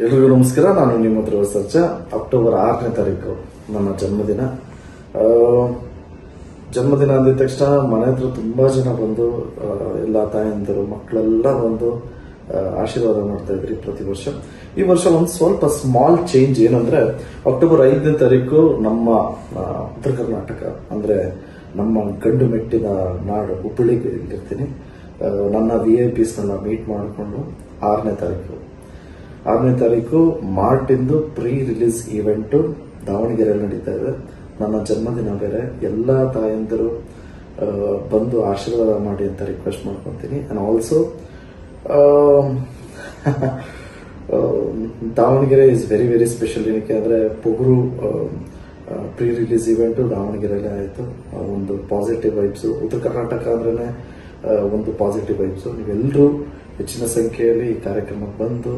ಎಲ್ರಿಗೂ ನಮಸ್ಕಾರ. ನಾನು ನಿಮ್ಮ ಹತ್ರ ಸರ್ಜ. ಅಕ್ಟೋಬರ್ 6ನೇ ತಾರೀಕು ನನ್ನ ಜನ್ಮದಿನ. ಜನ್ಮದಿನ ಅಂದಿದ ತಕ್ಷಣ ಮನೆ ಹತ್ರ ತುಂಬಾ ಜನ ಬಂದು ಎಲ್ಲ ತಾಯಂದಿರು ಮಕ್ಕಳೆಲ್ಲ ಬಂದು ಆಶೀರ್ವಾದ ಮಾಡ್ತಾ ಇದ್ರಿ ಪ್ರತಿ ವರ್ಷ. ಈ ವರ್ಷ ಒಂದು ಸ್ವಲ್ಪ ಸ್ಮಾಲ್ ಚೇಂಜ್ ಏನಂದ್ರೆ, ಅಕ್ಟೋಬರ್ 5ನೇ ತಾರೀಕು ನಮ್ಮ ಉತ್ತರ ಕರ್ನಾಟಕ ಅಂದ್ರೆ ನಮ್ಮ ಗಂಡು ಮೆಟ್ಟಿದ ನಾಡು ಹುಬ್ಬಳ್ಳಿಗೆ ಇರ್ತೀನಿ. ನನ್ನ VIPs ಮೀಟ್ ಮಾಡಿಕೊಂಡು 6ನೇ ತಾರೀಕು ಮಾರ್ಟಿಂದು ಪ್ರೀ ರಿಲೀಸ್ ಈವೆಂಟ್ ದಾವಣಗೆರೆಯಲ್ಲಿ ನಡೀತಾ ಇದೆ. ನನ್ನ ಜನ್ಮದಿನ ಬೇರೆ. ಎಲ್ಲ ತಾಯಂದಿರು ಬಂದು ಆಶೀರ್ವಾದ ಮಾಡಿ ಅಂತ ರಿಕ್ವೆಸ್ಟ್ ಮಾಡ್ಕೊತೀನಿ. And also Davanagere is very very special. ಏನಕ್ಕೆ ಅಂದ್ರೆ ಪೊಗರು ಪ್ರೀ ರಿಲೀಸ್ ಇವೆಂಟ್ ದಾವಣಗೆರೆಯಲ್ಲೇ ಆಯಿತು. ಒಂದು ಪಾಸಿಟಿವ್ ವೈಬ್ಸ್. ಉತ್ತರ ಕರ್ನಾಟಕ ಅಂದ್ರೇನೆ ಒಂದು ಪಾಸಿಟಿವ್ ವೈಬ್ಸ್. ನೀವೆಲ್ಲರೂ ಹೆಚ್ಚಿನ ಸಂಖ್ಯೆಯಲ್ಲಿ ಈ ಕಾರ್ಯಕ್ರಮಕ್ಕೆ ಬಂದು